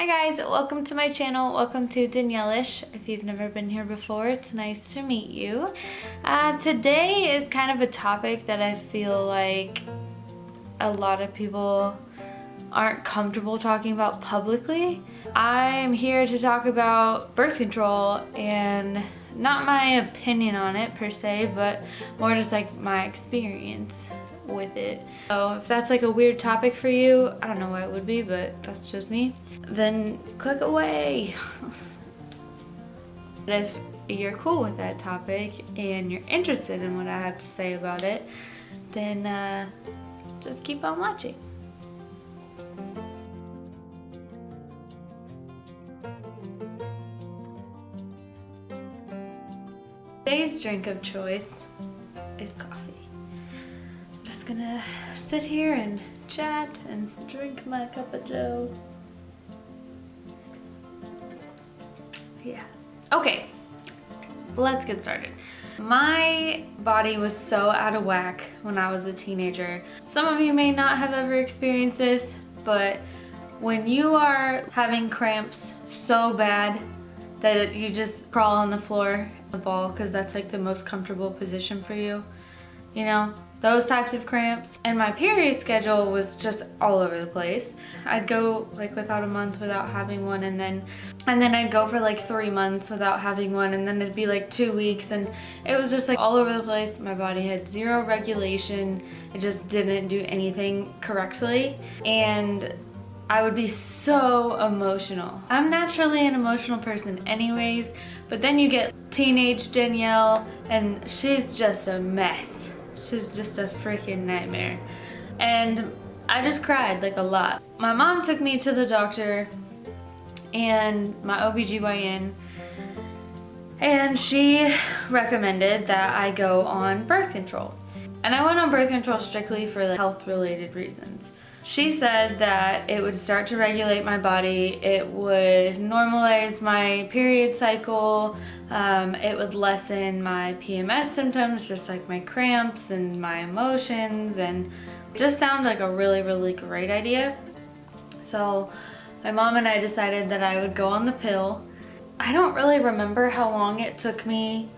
Hi guys, welcome to my channel. Welcome to Danielle-ish. If you've never been here before, it's nice to meet you. Today is kind of a topic that I feel like a lot of people aren't comfortable talking about publicly. I'm here to talk about birth control and not my opinion on it per se, but more just like my experience with it. So if that's like a weird topic for you, I don't know why it would be, but that's just me, then click away. If you're cool with that topic and you're interested in what I have to say about it, then just keep on watching. Today's drink of choice is coffee. I'm just gonna sit here and chat and drink my cup of joe. Yeah. Okay, let's get started. My body was so out of whack when I was a teenager. Some of you may not have ever experienced this, but when you are having cramps so bad that you just crawl on the floor, the ball, because that's like the most comfortable position for you, you know, those types of cramps. And my period schedule was just all over the place. I'd go like without a month without having one, and then I'd go for like 3 months without having one, and then it'd be like 2 weeks, and it was just like all over the place. My body had zero regulation. It just didn't do anything correctly, and I would be so emotional. I'm naturally an emotional person anyways, but then you get teenage Danielle and she's just a mess. She's just a freaking nightmare. And I just cried like a lot. My mom took me to the doctor and my OBGYN, and she recommended that I go on birth control. And I went on birth control strictly for the health-related reasons. She said that it would start to regulate my body, it would normalize my period cycle, it would lessen my PMS symptoms, just like my cramps and my emotions, and it just sounded like a really, really great idea. So my mom and I decided that I would go on the pill. I don't really remember how long it took me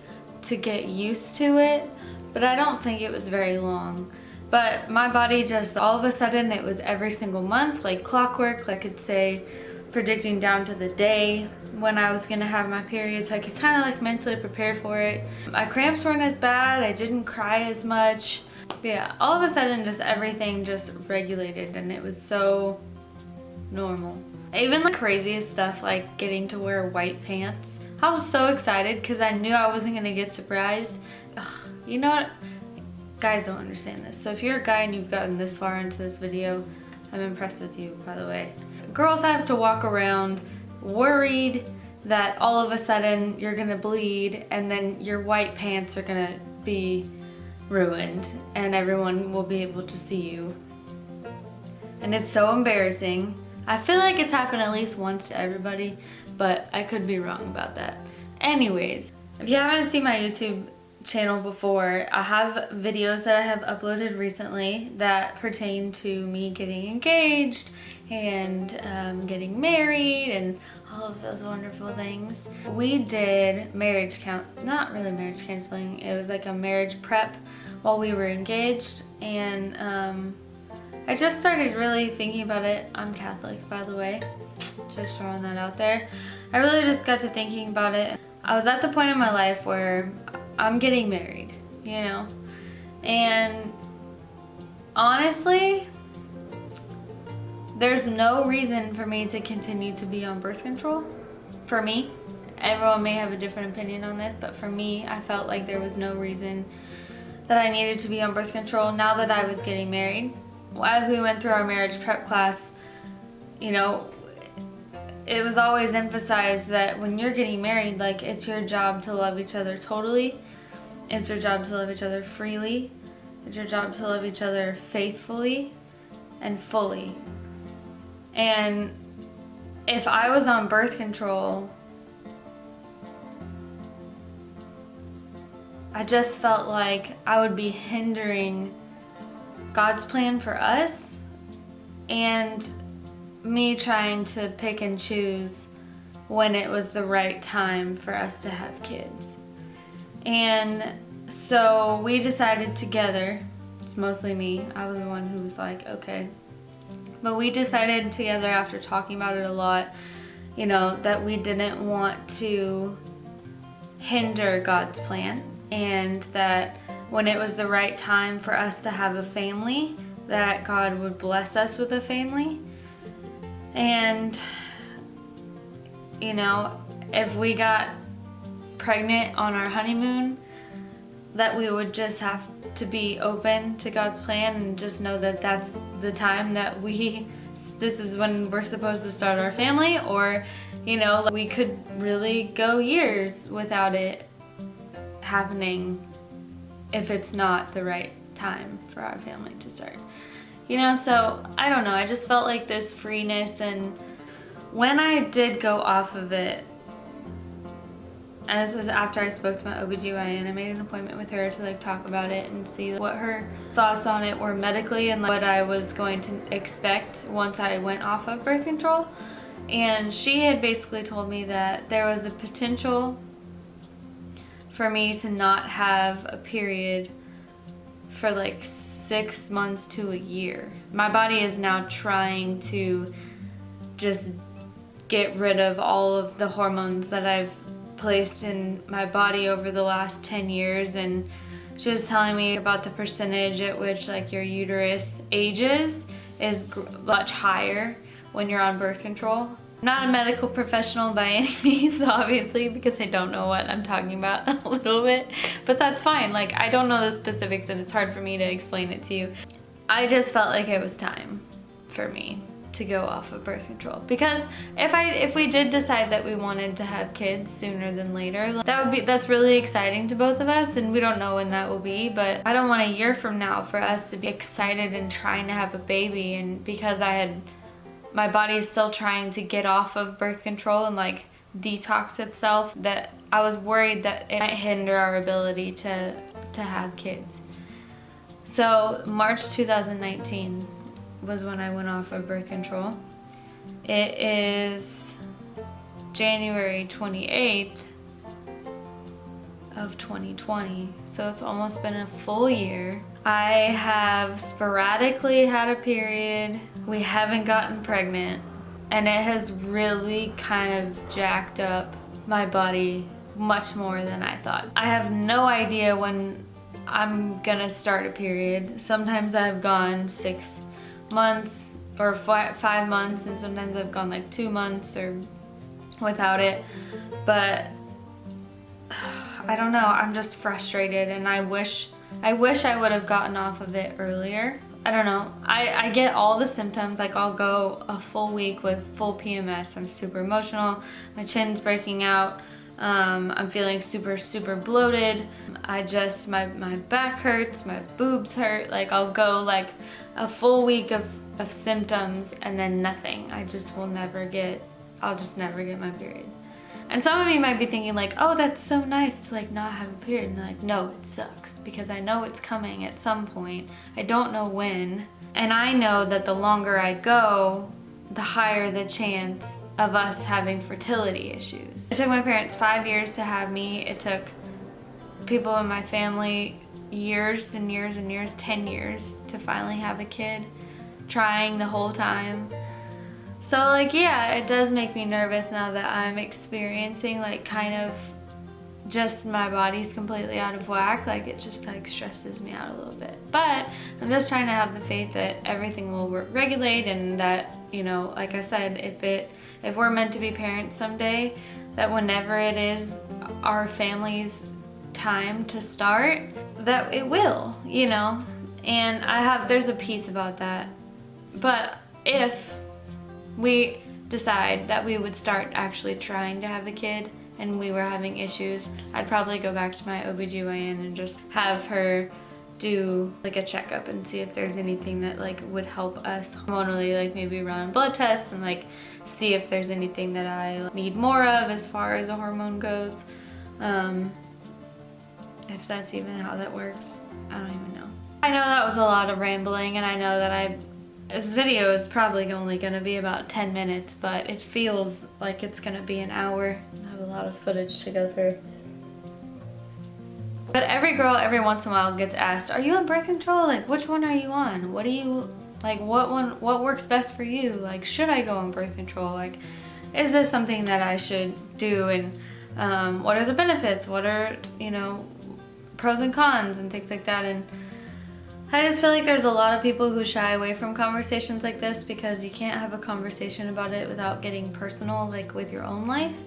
to get used to it, but I don't think it was very long. But my body just, all of a sudden, it was every single month, like clockwork. I could say, predicting down to the day when I was gonna have my period, so I could kind of like mentally prepare for it. My cramps weren't as bad, I didn't cry as much. But yeah, all of a sudden, just everything just regulated, and it was so normal. Even the craziest stuff, like getting to wear white pants. I was so excited because I knew I wasn't gonna get surprised. Ugh, you know what? Guys don't understand this. So if you're a guy and you've gotten this far into this video, I'm impressed with you, by the way. Girls have to walk around worried that all of a sudden you're gonna bleed and then your white pants are gonna be ruined and everyone will be able to see you. And it's so embarrassing. I feel like it's happened at least once to everybody, but I could be wrong about that. Anyways, if you haven't seen my YouTube channel before, I have videos that I have uploaded recently that pertain to me getting engaged and getting married and all of those wonderful things. We did not really marriage counseling, it was like a marriage prep while we were engaged, and I just started really thinking about it. I'm Catholic, by the way, just throwing that out there. I really just got to thinking about it. I was at the point in my life where I'm getting married, you know, and honestly, there's no reason for me to continue to be on birth control. For me, everyone may have a different opinion on this, but for me, I felt like there was no reason that I needed to be on birth control now that I was getting married. As we went through our marriage prep class, you know, it was always emphasized that when you're getting married, like, it's your job to love each other totally. It's your job to love each other freely. It's your job to love each other faithfully and fully. And if I was on birth control, I just felt like I would be hindering God's plan for us and me trying to pick and choose when it was the right time for us to have kids. And so we decided together, it's mostly me, I was the one who was like, okay. But we decided together after talking about it a lot, you know, that we didn't want to hinder God's plan, and that when it was the right time for us to have a family, that God would bless us with a family. And, you know, if we got pregnant on our honeymoon, that we would just have to be open to God's plan and just know that that's the time that this is when we're supposed to start our family. Or, you know, we could really go years without it happening if it's not the right time for our family to start. You know, so I don't know, I just felt like this freeness. And when I did go off of it, and this was after I spoke to my OBGYN, I made an appointment with her to like talk about it and see what her thoughts on it were medically and what I was going to expect once I went off of birth control. And she had basically told me that there was a potential for me to not have a period for like 6 months to a year. My body is now trying to just get rid of all of the hormones that I've placed in my body over the last 10 years. And she was telling me about the percentage at which like your uterus ages is much higher when you're on birth control. I'm not a medical professional by any means, obviously, because I don't know what I'm talking about a little bit, but that's fine. Like, I don't know the specifics and it's hard for me to explain it to you. I just felt like it was time for me to go off of birth control, because if we did decide that we wanted to have kids sooner than later, that's really exciting to both of us, and we don't know when that will be. But I don't want a year from now for us to be excited and trying to have a baby, and because my body is still trying to get off of birth control and like detox itself, that I was worried that it might hinder our ability to have kids. So March 2019 was when I went off of birth control. It is January 28th of 2020, so it's almost been a full year. I have sporadically had a period. We haven't gotten pregnant, and it has really kind of jacked up my body much more than I thought. I have no idea when I'm gonna start a period. Sometimes I've gone 6 months or 5 months, and sometimes I've gone like 2 months or without it. But I don't know, I'm just frustrated, and I wish I would have gotten off of it earlier. I don't know, I get all the symptoms. Like, I'll go a full week with full PMS. I'm super emotional, my chin's breaking out, I'm feeling super bloated. My back hurts, my boobs hurt. Like, I'll go like a full week of symptoms and then nothing. I'll just never get my period. And some of you might be thinking like, oh, that's so nice to like not have a period. And like, no, it sucks, because I know it's coming at some point. I don't know when. And I know that the longer I go, the higher the chance of us having fertility issues. It took my parents 5 years to have me. It took people in my family years and years and years, 10 years to finally have a kid, trying the whole time. So like, yeah, it does make me nervous now that I'm experiencing like kind of just my body's completely out of whack. Like, it just like stresses me out a little bit. But I'm just trying to have the faith that everything will regulate, and that, you know, like I said, if we're meant to be parents someday, that whenever it is our family's time to start, that it will, you know. And there's a peace about that. But if we decide that we would start actually trying to have a kid and we were having issues, I'd probably go back to my OBGYN and just have her do like a checkup and see if there's anything that like would help us hormonally, like maybe run blood tests and like see if there's anything that I need more of as far as a hormone goes. If that's even how that works, I don't even know. I know that was a lot of rambling, and I know that I This video is probably only going to be about 10 minutes, but it feels like it's going to be an hour. I have a lot of footage to go through. But every girl every once in a while gets asked, are you on birth control? Like, which one are you on? What do you, like, what works best for you? Like, should I go on birth control? Like, is this something that I should do? And what are the benefits? What are, you know, pros and cons and things like that? And I just feel like there's a lot of people who shy away from conversations like this because you can't have a conversation about it without getting personal, like with your own life.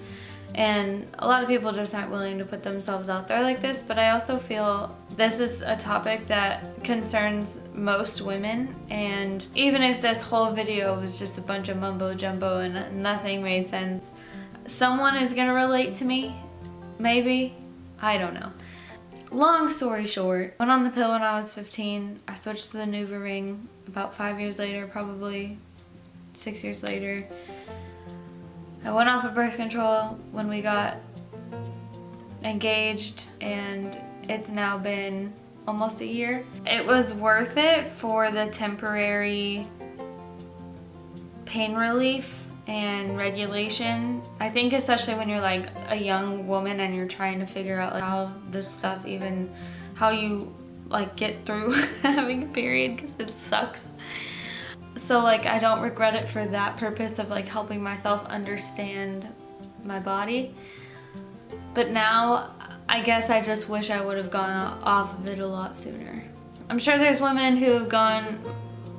And a lot of people just aren't willing to put themselves out there like this, but I also feel this is a topic that concerns most women, and even if this whole video was just a bunch of mumbo jumbo and nothing made sense, someone is gonna relate to me, maybe, I don't know. Long story short, went on the pill when I was 15. I switched to the Neewer ring about 5 years later, probably 6 years later. I went off of birth control when we got engaged, and it's now been almost a year. It was worth it for the temporary pain relief and regulation. I think especially when you're like a young woman and you're trying to figure out like how this stuff even, how you like get through having a period, because it sucks. So like I don't regret it for that purpose of like helping myself understand my body. But now I guess I just wish I would have gone off of it a lot sooner. I'm sure there's women who have gone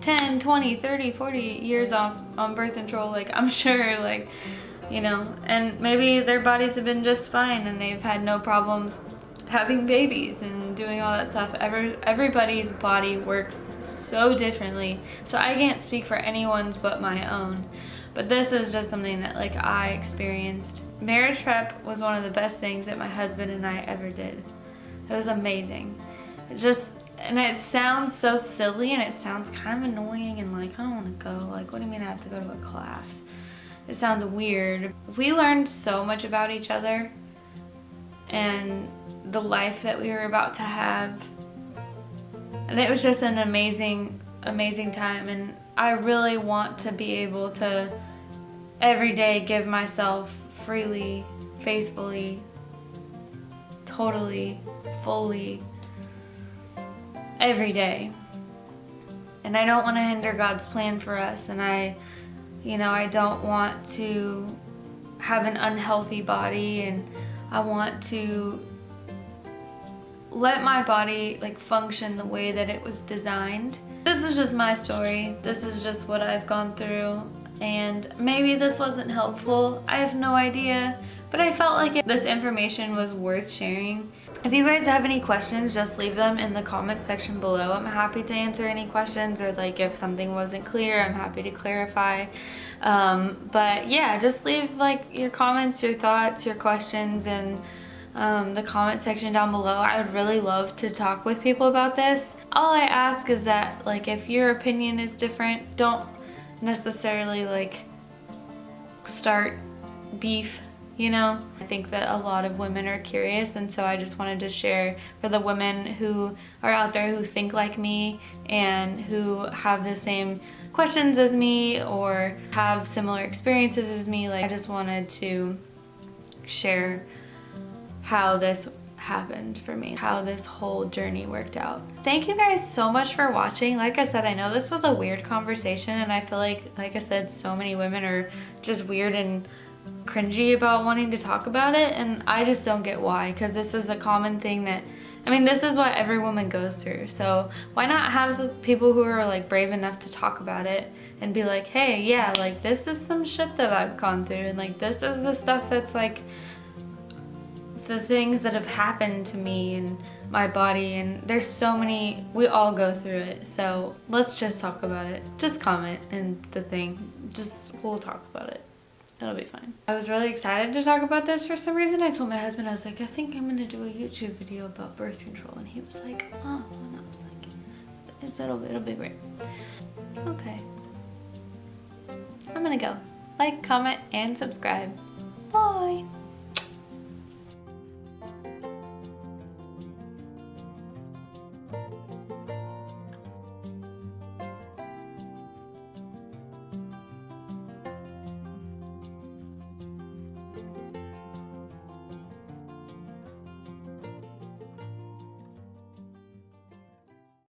10, 20, 30, 40 years off on birth control. Like I'm sure, like, you know, and maybe their bodies have been just fine and they've had no problems having babies and doing all that stuff. Everybody's body works so differently, so I can't speak for anyone's but my own. But this is just something that like I experienced. Marriage prep was one of the best things that my husband and I ever did. It was amazing. And it sounds so silly and it sounds kind of annoying and like, I don't want to go. Like, what do you mean I have to go to a class? It sounds weird. We learned so much about each other and the life that we were about to have. And it was just an amazing, amazing time. And I really want to be able to every day give myself freely, faithfully, totally, fully, every day. And I don't want to hinder God's plan for us, and I don't want to have an unhealthy body, and I want to let my body like function the way that it was designed. This is just my story. This is just what I've gone through, and maybe this wasn't helpful. I have no idea, but I felt like this information was worth sharing. If you guys have any questions, just leave them in the comments section below. I'm happy to answer any questions, or like if something wasn't clear, I'm happy to clarify. But yeah, just leave like your comments, your thoughts, your questions in the comment section down below. I would really love to talk with people about this. All I ask is that like if your opinion is different, don't necessarily like start beef. You know, I think that a lot of women are curious, and so I just wanted to share for the women who are out there who think like me and who have the same questions as me or have similar experiences as me. Like I just wanted to share how this happened for me, how this whole journey worked out. Thank you guys so much for watching. Like I said, I know this was a weird conversation, and I feel like I said, so many women are just weird and cringy about wanting to talk about it, and I just don't get why, because this is a common thing that, I mean, this is what every woman goes through, so why not have people who are like brave enough to talk about it and be like, hey, yeah, like this is some shit that I've gone through, and like this is the stuff that's like the things that have happened to me and my body, and there's so many, we all go through it, so let's just talk about it. Just comment in the thing, we'll talk about it. It'll be fine. I was really excited to talk about this for some reason. I told my husband, I was like, I think I'm gonna do a YouTube video about birth control, and he was like, oh, and I was like, it'll be great. Okay. I'm gonna go. Like, comment, and subscribe. Bye.